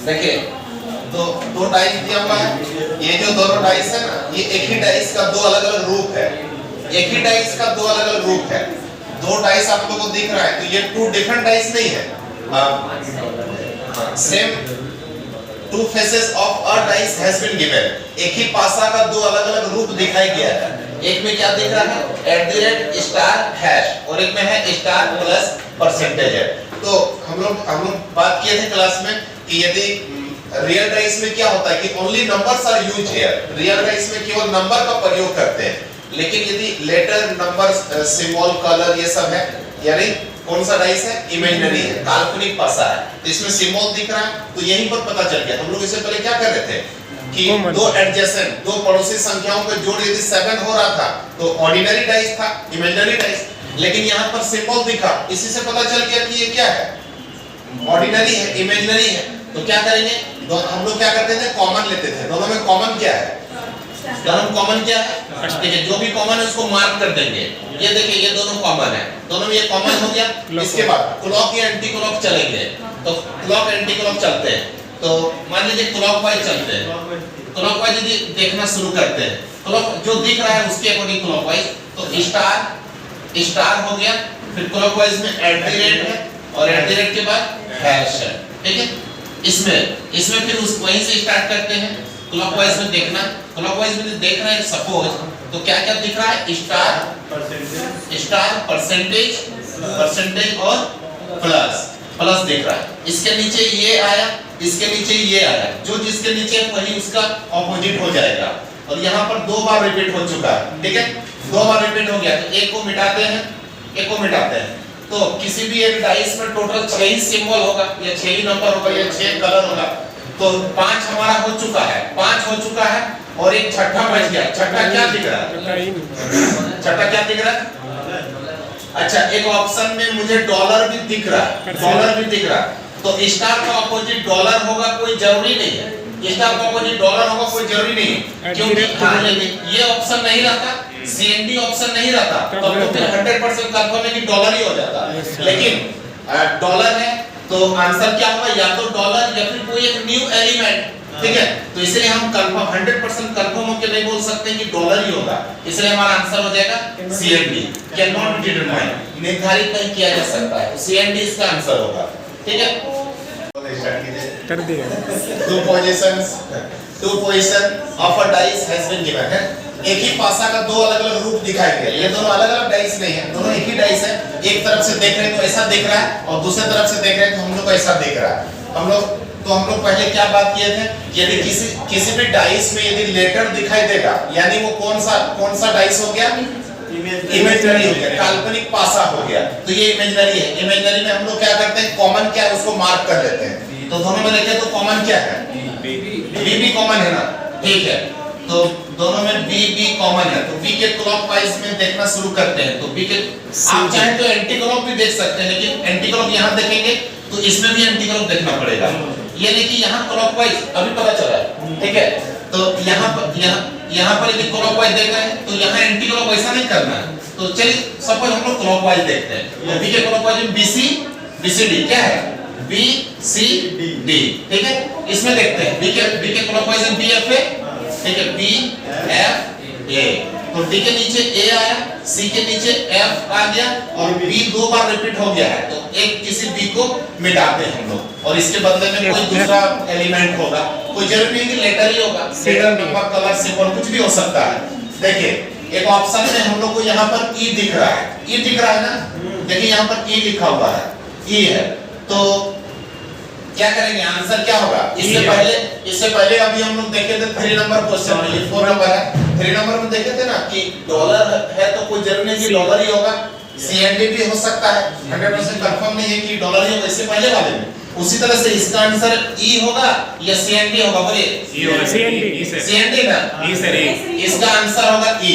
देखिए दो डाइस दिया हुआ है। ये जो दोनों डाइस है ना, ये एक ही डाइस का दो अलग अलग रूप है। एक ही डाइस का दो अलग अलग रूप है। दो डाइस आप लोगों को दिख रहा है, तो ये टू डिफरेंट डाइस नहीं है। Same two faces of a dice has been given. एक ही पासा का दो अलग अलग रूप दिखाई गया है। एक में क्या दिख रहा है @ और एक में है स्टार प्लस परसेंटेज है। तो हम लोग बात किए थे क्लास में कि यदि रियल डाइस में क्या होता है कि only numbers are used here. Real dice में केवल नंबर का प्रयोग करते हैं, लेकिन यदि लेटर, नंबर, सिंबल, कलर ये सब है, यानी कौन सा डाइस है? इमेजिनरी है, काल्पनिक पासा है। तो इसमें सिंबल दिख रहा है, तो यहीं पर पता चल गया। हम लोग इससे पहले क्या कर रहे थे कि दो एडजेसेंट, दो पड़ोसी संख्याओं का जोड़ यदि 7 हो रहा था तो ऑर्डिनरी डाइस था, इमेजिनरी डाइस। लेकिन यहाँ पर सिंबल दिखा, इसी से पता चल गया कि ये क्या है? ऑर्डिनरी है, इमेजिनरी है। तो क्या करेंगे? हम लोग क्या करते थे? कॉमन लेते थे। दोनों में कॉमन क्या है? दोनों कॉमन क्या है? देखिए जो भी कॉमन है उसको मार्क कर देंगे। ये देखिए ये दोनों कॉमन है, दोनों में ये कॉमन हो गया। इसके बाद क्लॉक या एंटी क्लॉक चलेंगे, तो क्लॉक एंटी क्लॉक चलते हैं। तो मान लीजिए क्लॉकवाइज चलते हैं। क्लॉकवाइज यदि देखना शुरू करते हैं, क्लॉक जो दिख रहा है उसके अकॉर्डिंग क्लॉकवाइज, तो स्टार हो गया। फिर क्लॉकवाइज में @ है और @ के बाद हैश है, ठीक है। इसमें फिर उस वहीं से स्टार्ट करते हैं क्लॉकवाइज में देखना। क्लॉकवाइज में देख रहे हैं सपोज, तो क्या क्या दिख रहा है? स्टार, परसेंटेज और प्लस दिख रहा है। इसके नीचे ये आया, इसके नीचे ये आया। जो जिसके नीचे वही उसका ऑपोजिट हो जाएगा। और यहाँ पर 2 बार रिपीट हो चुका है, ठीक है। 2 बार रिपीट हो गया, तो एक को मिटाते हैं। तो किसी भी एक डाइस में टोटल 6 ही सिंबल होगा, या 6 ही नंबर होगा, या 6 कलर होगा। तो 5 हमारा हो चुका है, 5 हो चुका है और एक छठा बच गया। छठा क्या दिख रहा है? छठा क्या दिख रहा है? अच्छा, एक ऑप्शन में मुझे डॉलर भी दिख रहा है। तो स्टार का ऑपोजिट डॉलर होगा कोई जरूरी नहीं है। स्टार का ऑपोजिट डॉलर होगा कोई जरूरी नहीं है, क्योंकि ये ऑप्शन नहीं रहता, CND ऑप्शन नहीं रहता, तो फिर 100% कंफर्म है कि डॉलर ही हो जाता। लेकिन डॉलर है तो आंसर क्या होगा? या तो डॉलर या फिर कोई एक न्यू एलिमेंट, ठीक है। तो इसलिए हम कंफर्म 100% कंफर्म होकर नहीं बोल सकते कि डॉलर ही होगा। इसलिए हमारा आंसर हो जाएगा CND, can not be determined, निर्धारित नहीं किया जा सकता है। CND इसका आंसर होगा, ठीक है। कर दिया। Two position of a dice has been given है। एक ही पासा का दो अलग अलग रूप दिखाई दिया। ये दोनों अलग अलग डाइस नहीं है, दोनों एक ही डाइस है। एक तरफ से देख रहे हैं तो ऐसा दिख रहा है, और दूसरे तरफ से देख रहे हैं तो हम लोग को ऐसा दिख रहा है। हम लोग पहले क्या बात किए थे? यदि किसी भी डाइस में यदि लेटर दिखाई देगा, यानी वो कौन सा डाइस हो गया? इमेजिनरी हो गया, काल्पनिक पासा हो गया। तो ये इमेजिनरी है। इमेजिनरी में हम लोग क्या करते हैं? कॉमन क्या है उसको मार्क कर लेते हैं। तो दोनों में देखें तो कॉमन क्या है? बी कॉमन है ना, ठीक है। तो दोनों में बी कॉमन है, तो बी के क्लॉकवाइज में देखना शुरू करते हैं। तो बी के आप चाहें तो एंटी क्लॉक भी देख सकते हैं, लेकिन एंटी क्लॉक यहाँ देखेंगे तो इसमें भी एंटी क्लॉक देखना पड़ेगा। ये नहीं कि यहाँ क्लॉकवाइज अभी पता चला है, ठीक है। तो यहाँ पर यदि क्लॉकवाइज देख रहे हैं तो यहाँ एंटी क्लॉक वैसा नहीं करना है। तो चलिए सपोज हम लोग क्लॉकवाइज देखते हैं। तो बी के क्लॉकवाइज में BCD क्या है? BCD, ठीक है। इसमें देखते हैं बी के क्लॉकवाइज में BFA, ठीक है, BFA। तो D के नीचे A आया, C के नीचे F आ गया, और B 2 बार रिपीट हो गया है। तो किसी B को मिटाते हैं हम लोग, और इसके बदले में कोई दूसरा एलिमेंट होगा। कोई जरूरी नहीं कि लेटर ही होगा, लेटर, नंबर, कलर, सिंबल कुछ भी हो सकता है। देखिए एक ऑप्शन में हम लोग को यहाँ पर E दिख रहा है, ना। देखिए यहाँ पर E लिखा हुआ है, E है। तो क्या करेंगे? आंसर क्या होगा? इससे पहले अभी हम लोग देखे थे 3 नंबर क्वेश्चन में, ये 4 नंबर है। 3 नंबर में देखे थे ना कि डॉलर है तो कोई जरूरी नहीं कि डॉलर ही होगा, CND भी हो सकता है। 100% कंफर्म नहीं है कि डॉलर ही होगा। इससे पहले वाले में उसी तरह से इसका आंसर E होगा या CND होगा? बोलिए CND ना, इसका आंसर होगा E।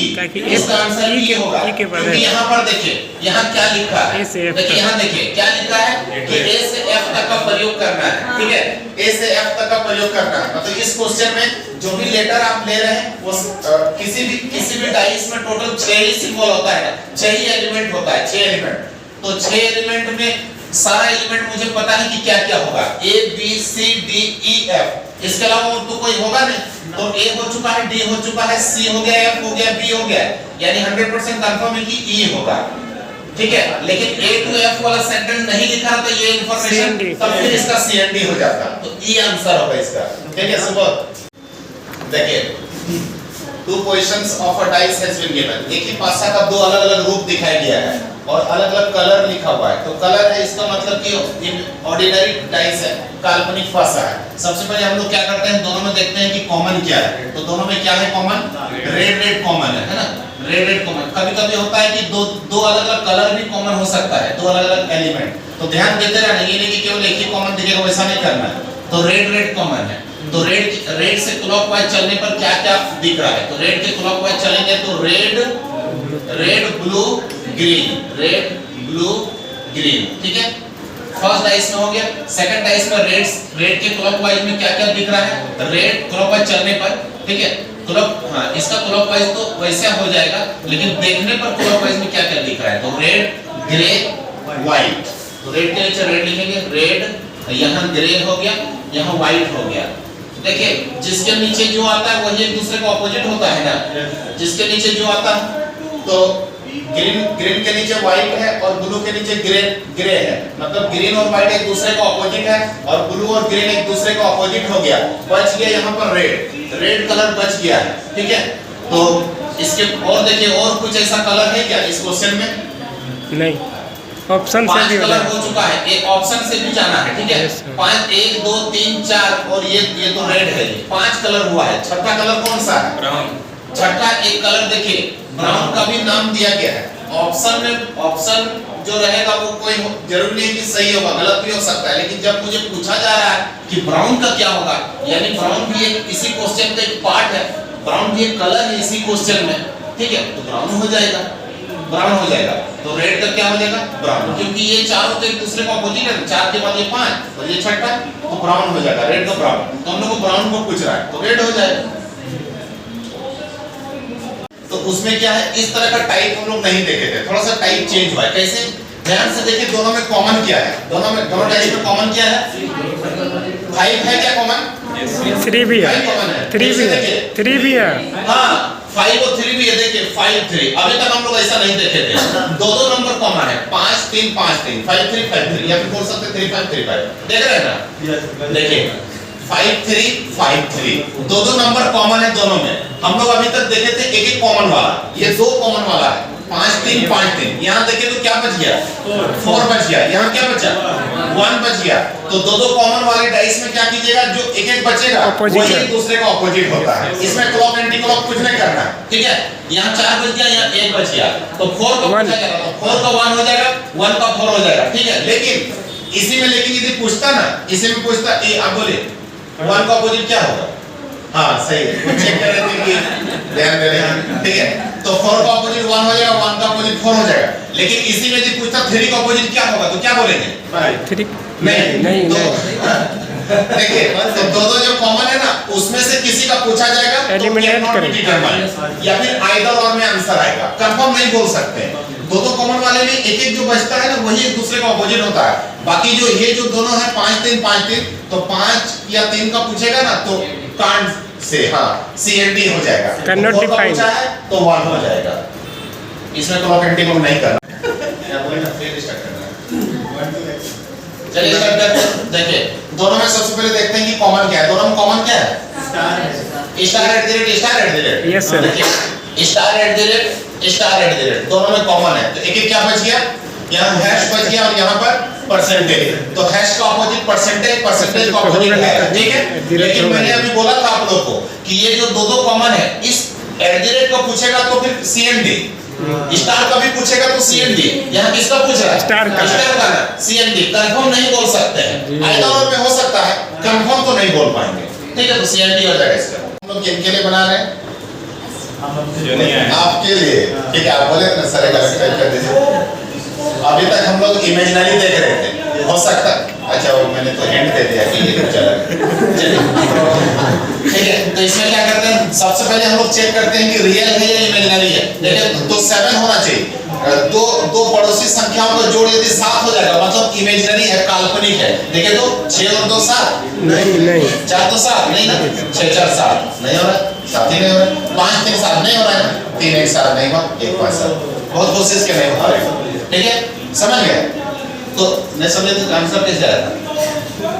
इसका आंसर E होगा, क्योंकि यहाँ पर देखिए यहाँ क्या लिखा है। देखिए यहाँ देखिए क्या लिखा है कि A से F तक का प्रयोग करना है, ठीक है। A से F तक का प्रयोग करना है। मतलब इस क्वेश्चन में जो भी लेटर आप ले रहे हैं वो किसी भी डाइस में टोटल 6 ही सिंबल होता है ना, 6 ही एलिमेंट होता है, 6 एलिमेंट। तो 6 एलिमेंट में सारा एलिमेंट मुझे पता है कि क्या क्या होगा, A B C D E F, इसके अलावा और तो कोई होगा नहीं। तो ए हो चुका है, डी हो चुका है, सी हो गया, एफ हो गया, बी हो गया, यानी 100% कंफर्म है कि ई होगा, ठीक है। लेकिन ए टू एफ वाला सेंटेंस नहीं लिखा तो ये इंफॉर्मेशन तब फिर इसका सीएनडी हो जाता, तो ई आंसर होगा इसका, ठीक है। सुबह देखिए, two positions of a dice has been given, एक ही पासा का दो अलग अलग रूप दिखाया गया है और अलग अलग कलर लिखा हुआ है। तो कलर है, इसका मतलब कि ऑर्डिनरी डाइस है, काल्पनिक पासा है। सबसे पहले हम लोग क्या करते हैं, दोनों में देखते हैं कि कॉमन क्या है। तो दोनों में क्या है कॉमन, रेड रेड कॉमन है ना, रेड रेड कॉमन। कभी कभी होता है कि दो अलग अलग कलर भी कॉमन हो सकता है, दो अलग अलग एलिमेंट, तो ध्यान देते रहना, ये नहीं कि केवल एक ही कॉमन दिखेगा, वैसा नहीं करना है। तो रेड रेड कॉमन है, तो रेड से क्लॉकवाइज चलने पर क्या क्या दिख रहा है, तो रेड के क्लॉकवाइज चलेंगे तो red blue green, red blue green, ठीक है। फर्स्ट डाइस में हो गया। सेकंड डाइस में रेड के क्लॉकवाइज में क्या क्या दिख रहा है, रेड क्लॉकवाइज चलने पर, ठीक है। हाँ, इसका क्लॉकवाइज तो वैसे हो जाएगा, लेकिन देखने पर क्लॉकवाइज में क्या क्या दिख रहा है, तो रेड ग्रे व्हाइट, तो रेड के नीचे रेड लिखेंगे, रेड, यहाँ ग्रे हो गया, यहाँ व्हाइट हो गया। देखिए, जिसके नीचे जो आता है वही एक दूसरे का ऑपोजिट होता है ना, जिसके नीचे जो आता है, तो ग्रीन के नीचे व्हाइट है और ब्लू के नीचे ग्रे है, मतलब ग्रीन और व्हाइट एक दूसरे का ऑपोजिट है और ब्लू और ग्रीन एक दूसरे का ऑपोजिट हो गया, बच गया यहाँ पर रेड कलर बच गया है, ठीक है। तो इसके और देखिए, और कुछ ऐसा कलर है क्या इस क्वेश्चन में? नहीं, ऑप्शन से भी कलर हो चुका है, एक ऑप्शन से भी जाना है, ठीक है। 5 1 2 3 4 और ये तो रेड है, 5 कलर हुआ है। छठा कलर कौन सा है? ब्राउन। छठा एक कलर देखिए, ब्राउन का भी नाम दिया गया है। ऑप्शन में ऑप्शन जो रहेगा वो कोई जरूरी नहीं कि सही होगा, गलत भी हो सकता है, लेकिन जब मुझे पूछा जा रहा है कि ब्राउन का क्या होगा, यानी ब्राउन भी एक इसी क्वेश्चन का एक पार्ट है, ब्राउन भी एक कलर है इसी क्वेश्चन में, ठीक है। तो ब्राउन हो जाएगा, ब्राउन हो जाएगा। तो रेड का क्या हो जाएगा? ब्राउन, क्योंकि ये चारों तो एक दूसरे का अपोजिट है, 4 के बाद ये 5 और ये छठा, तो ब्राउन हो जाएगा, रेड का ब्राउन। तो हम लोग को ब्राउन को पूछ रहा है, तो रेड हो जाएगा। तो उसमें क्या है, इस तरह का टाइप हम लोग नहीं देखे थे, थोड़ा सा टाइप चेंज हुआ है। कैसे? ध्यान से देखिए, दोनों में कॉमन क्या है, दोनों टाइप में कॉमन क्या है? 5 है क्या कॉमन? 3 भी है, 3 भी है, 3 भी है, हाँ 5 और 3 भी है। देखिए 5 3, अभी तक हम लोग ऐसा नहीं देखे थे, दो नंबर कॉमन है, 5 3 5 3, 5 3 5 3, या फिर बोल सकते 3 5 3 5, देख रहे हैं ना? देखिए 5 3 5 3, दो नंबर कॉमन है दोनों में। हम लोग अभी तक देखे थे एक कॉमन वाला, ये 2 कॉमन वाला है, 5 3 5 3। यहाँ देखिए तो क्या बच गया? 4 बच गया। यहाँ क्या बचा? 1 बच गया। तो दो कॉमन वाले डाइस में क्या कीजिएगा, जो एक बचेगा वही एक दूसरे का ऑपोजिट होता है। इसमें क्लॉक एंटी क्लॉक कुछ नहीं करना, ठीक है। यहाँ 4 बच गया, यहाँ 1 बच गया, तो 4 का पूछा जाएगा, तो 4 का 1 हो जाएगा, 1 का 4 हो जाएगा, ठीक है। लेकिन इसी में यदि पूछता ना, इसी में पूछता, आप बोले 1 का ऑपोजिट क्या होगा? हाँ सही है, कुछ चेक कर रहे थे कि ध्यान दे रहे हैं, ठीक है। तो 4 का ऑपोजिट 1 हो जाएगा, 1 का ऑपोजिट 4 हो जाएगा। लेकिन इसी में यदि पूछता 3 का ऑपोजिट क्या होगा, तो क्या बोलेंगे? 3 नहीं। तो देखिए, तो दो जो कॉमन है ना, उसमें से किसी का पूछा जाएगा, एलिमिनेट करेंगे, या फिर आइदर और में आंसर आएगा, कंफर्म नहीं बोल सकते। दो कॉमन वाले में एक जो बचता है ना, वही एक दूसरे का ऑपोजिट होता है। बाकी जो ये जो दोनों है 5 3 5 3, तो 5 या 3 का पूछेगा ना, तो कांट से हाँ CND हो जाएगा। Cannot तो 4 का define। पूछा है तो 1 हो जाएगा। इसमें क्लॉक एंटी क्लॉक नहीं करना, या बोले ना फिर स्टार्ट करना। चलिए स्टार्ट करते हैं। देखिए, दोनों में सबसे पहले देखते हैं कि कॉमन क्या है। दोनों में कॉमन क्या है? Star at the rate. Yes sir, star at the rate, दोनों में कॉमन है। तो एक क्या बच गया? यहाँ हैश बच गया और यहाँ पर परसेंटेज। तो हैश का ऑपोजिट परसेंटेज का ऑपोजिट है, ठीक है। लेकिन मैंने अभी बोला था आप लोग को कि ये जो दो कॉमन है, इस एट द रेट का पूछेगा तो फिर CND, स्टार का भी पूछेगा तो CND। यहाँ किसका पूछ रहा है? स्टार का ना, CND। कंफर्म नहीं बोल सकते हैं, आइदर और में हो सकता है, कंफर्म तो नहीं बोल पाएंगे, ठीक है। तो CND हो जाएगा इसका। हम लोग किनके लिए बना रहे हैं? आपके लिए, ठीक है। आप बोले ना सर, गलत टाइप कर दीजिए। अभी तक हम लोग इमेजिनरी देख रहे थे, हो सकता है अच्छा वो मैंने तो हिंट दे दिया कि ये चला। ठीक है, तो इसमें क्या करते हैं, सबसे पहले हम लोग चेक करते हैं कि रियल है या इमेजिनरी है। देखिए तो 7 होना चाहिए। दो पड़ोसी संख्याओं का जोड़ यदि 7 हो जाएगा मतलब इमेजिनरी है, काल्पनिक है। देखिए तो 6 और 2 7, नहीं 4 2 7 नहीं ना, 6 4 7 नहीं हो रहा, 7 ही नहीं हो रहा, 5 3 7 नहीं हो रहा है, 3 1 7 नहीं हुआ, 1 5 7। बहुत कोशिश के नहीं हो रहा है। ठीक है, समझ गए? तो नहीं समझे तो आंसर कैसे जाएगा?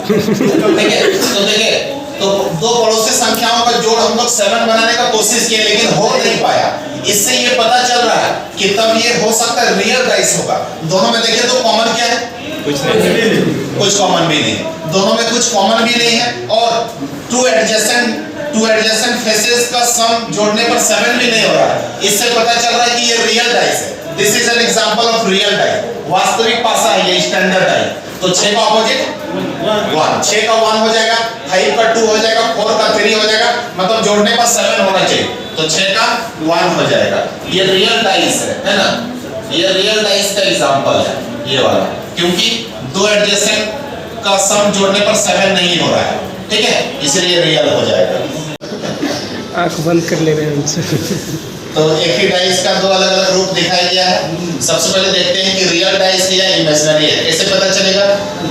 ठीक है, तो देखिए तो दो पड़ोसी संख्याओं का जोड़ हम लोग 7 बनाने का कोशिश किए लेकिन हो नहीं पाया। इससे ये पता चल रहा है कि तब ये हो सकता है रियल डाइस होगा। दोनों में देखिए तो कॉमन क्या है? कुछ कॉमन भी नहीं, दोनों में कुछ कॉमन भी नहीं है। और टू एडजेसेंट फेसेस का सम जोड़ने पर 7 भी नहीं हो रहा है। इससे पता चल रहा है कि ये रियल डाइस है। This is an example of real dice, वास्तविक पासा है ये, स्टैंडर्ड डाइस। तो 6 का अपोजिट 1, 6 का 1 हो जाएगा, 5 का 2 हो जाएगा, 4 का 3 हो जाएगा, मतलब जोड़ने पर 7 होना चाहिए। तो 6 का 1 हो जाएगा। ये रियल डाइस है ना? ये रियल डाइस का एग्जांपल है ये वाला, क्योंकि दो एडजेसेंट का सम जोड़ने पर 7 नहीं हो रहा है। ठीक है, इसलिए रियल हो जाएगा। आंख बंद कर ले रहे हैं उनसे। तो एक ही डाइस का दो अलग अलग रूप दिखाया गया है। सबसे पहले देखते हैं कि रियल डाइस है या इमेजिनरी है। कैसे पता चलेगा?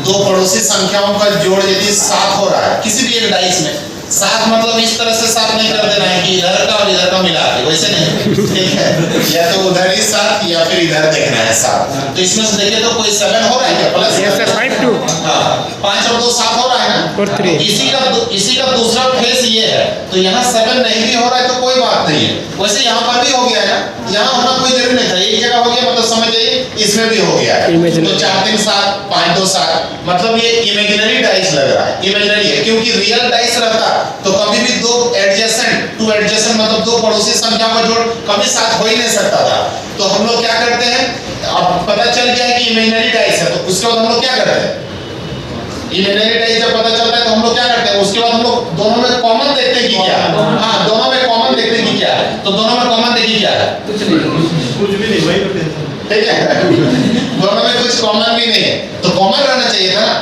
दो पड़ोसी संख्याओं का जोड़ यदि 7 हो रहा है किसी भी एक डाइस में, 7 मतलब इस तरह से 7 नहीं कर देना है कि इधर का और इधर का मिला के, वैसे नहीं। ठीक है, या तो उधर ही 7 या फिर इधर देखना है 7। तो इसमें से देखे तो कोई 7 हो रहा है क्या? प्लस यस सर 5 2 हाँ, 5 और 2 7 हो रहा है ना? और 3 इसी का दूसरा फेस ये है। तो यहाँ 7 नहीं भी हो रहा है तो कोई बात नहीं है। वैसे यहाँ पर भी हो गया है ना, यहाँ होना कोई जरूरी नहीं था, एक जगह हो गया मतलब समझ जाइए इसमें भी हो गया है। तो 4 3 7 5 2 7 मतलब ये इमेजिनरी डाइस लग रहा है, इमेजिनरी है। क्योंकि रियल डाइस रहता तो कभी भी टू एडजेसेंट मतलब दो पड़ोसी संख्याओं का जोड़ कभी 7 हो ही नहीं सकता था। तो हम लोग क्या करते हैं, अब पता चल गया है कि इमेजिनरी डाइस है, तो उसके बाद हम लोग क्या करते हैं? इमेजिनरी डाइस जब पता चलता है तो हम लोग क्या करते हैं? उसके बाद हम लोग दोनों में कॉमन देखते हैं कि क्या है। हाँ, दोनों में कॉमन देखते हैं कि क्या है। तो दोनों में कॉमन देखिए क्या है? कुछ भी नहीं, वही करते हैं। ठीक है, दोनों में कुछ कॉमन भी नहीं है। तो कॉमन रहना चाहिए था ना।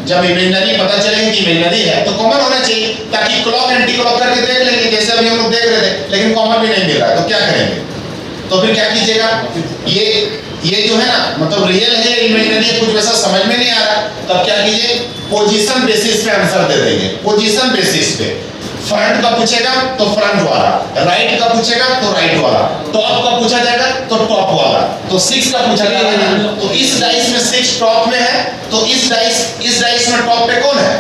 जब इमेजिनरी पता चलेगा कि इमेजिनरी है तो कॉमन होना चाहिए, ताकि क्लॉक एंटी क्लॉक करके देख लेंगे जैसे अभी हम लोग देख रहे थे। लेकिन कॉमन भी नहीं मिल रहा है तो क्या करेंगे? तो फिर क्या कीजिएगा? ये जो है ना, मतलब रियल है या इमेजिनरी है कुछ वैसा समझ में नहीं आ रहा, तब क्या कीजिए? पोजीशन बेसिस पे आंसर दे देंगे। पोजीशन बेसिस पे फ्रंट का पूछेगा तो फ्रंट वाला, राइट का पूछेगा तो राइट वाला, टॉप का पूछा जाएगा तो टॉप वाला। तो 6 का पूछा जाएगा ना, तो इस डाइस में 6 टॉप में है, तो इस डाइस में टॉप पे कौन है?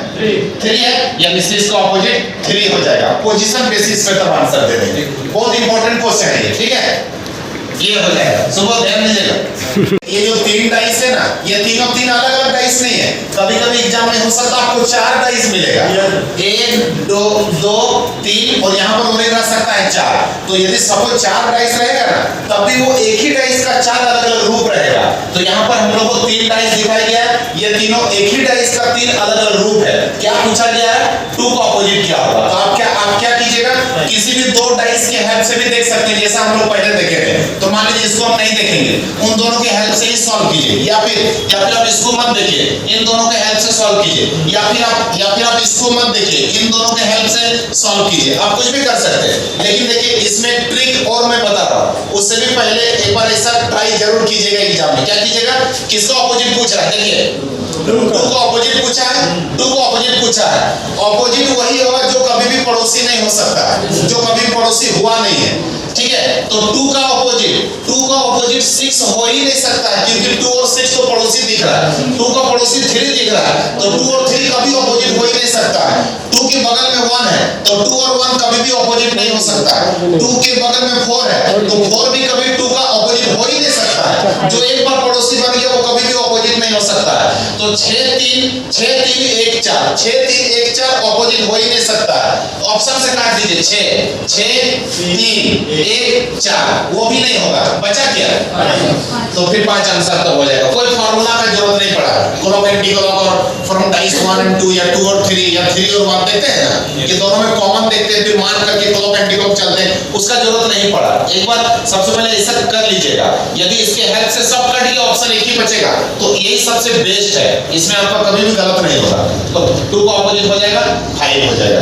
3 है, यानी 6 का ऑपोजिट 3 हो जाएगा। पोजीशन बेसिस पे तब आंसर दे देंगे। बहुत इंपॉर्टेंट क्वेश्चन है ये। ठीक है, ये हो जाएगा। सुबह ध्यान दीजिएगा। ये जो 3 डाइस है ना, ये तीनों 3 अलग अलग डाइस नहीं है। कभी कभी एग्जाम में हो सकता है आपको 4 डाइस मिलेगा, 1 2 2 3 और यहाँ पर रह सकता है 4। तो यदि सपोज 4 डाइस रहेगा ना, तब भी वो एक ही डाइस का 4 अलग अलग रूप रहेगा। तो यहाँ पर हम लोग को 3 डाइस दिखाई गया है, ये तीनों एक ही डाइस का 3 अलग अलग रूप है। क्या पूछा गया है? 2 का अपोजिट क्या होगा? तो आप क्या कीजिएगा? किसी भी 2 डाइस के हेल्प से भी देख सकते हैं, जैसा हम लोग पहले देखे थे। तो मान लीजिए इसको हम नहीं देखेंगे, उन दोनों के हेल्प से ही सॉल्व कीजिए, या फिर आप इसको मत देखिए, इन दोनों के हेल्प से सॉल्व कीजिए, या फिर आप इसको मत देखिए, इन दोनों के हेल्प से सॉल्व कीजिए। आप कुछ भी कर सकते हैं। लेकिन देखिए इसमें ट्रिक और मैं बता रहा हूं, उससे भी पहले एक बार ऐसा ट्राई जरूर कीजिएगा एग्जाम में। क्या कीजिएगा? किसका ऑपोजिट पूछ रहा है? देखिए 2 का ऑपोजिट पूछा है, 2 का ऑपोजिट पूछा है। ऑपोजिट वही होगा जो कभी भी पड़ोसी नहीं हो सकता है, जो कभी पड़ोसी हुआ नहीं है। ठीक है, तो 2 का ऑपोजिट 6 हो ही नहीं सकता है, क्योंकि 2 और 6 तो पड़ोसी दिख रहा है। 2 का पड़ोसी 3 दिख रहा है, तो 2 और 3 कभी ऑपोजिट हो ही नहीं सकता है। 2 के बगल में 1 है, तो 2 और 1 कभी भी ऑपोजिट नहीं हो सकता है। 2 के बगल में 4 है, तो 4 भी कभी 2 का ऑपोजिट हो ही नहीं सकता है। जो एक बार पड़ोसी बन गया वो कभी भी ऑपोजिट नहीं हो सकता है। तो 6 3 1 4 6 3 1 4 ऑपोजिट हो ही नहीं सकता है। ऑप्शन से काट दीजिए, 6 6 3 1 4 वो भी नहीं होगा। बचा क्या? तो फिर 5 आंसर तक हो जाएगा, कोई फार्मूला का जरूरत नहीं पड़ा। क्लॉक एंटी क्लॉक और फ्रॉम डाइस 1 और 2 या 2 और 3 या 3 और 1 देखते हैं ना कि दोनों में कॉमन देखते हैं, फिर मान करके क्लॉक एंटी क्लॉक चलते हैं, उसका जरूरत नहीं पड़ा। एक बार सबसे पहले ऐसा कर लीजिएगा, यदि इसके हेल्प से सब कट गया, ऑप्शन एक ही बचेगा, तो यही सबसे बेस्ट है, इसमें आपका कभी भी गलत नहीं होगा। तो 2 का ऑपोजिट हो जाएगा 5 हो जाएगा।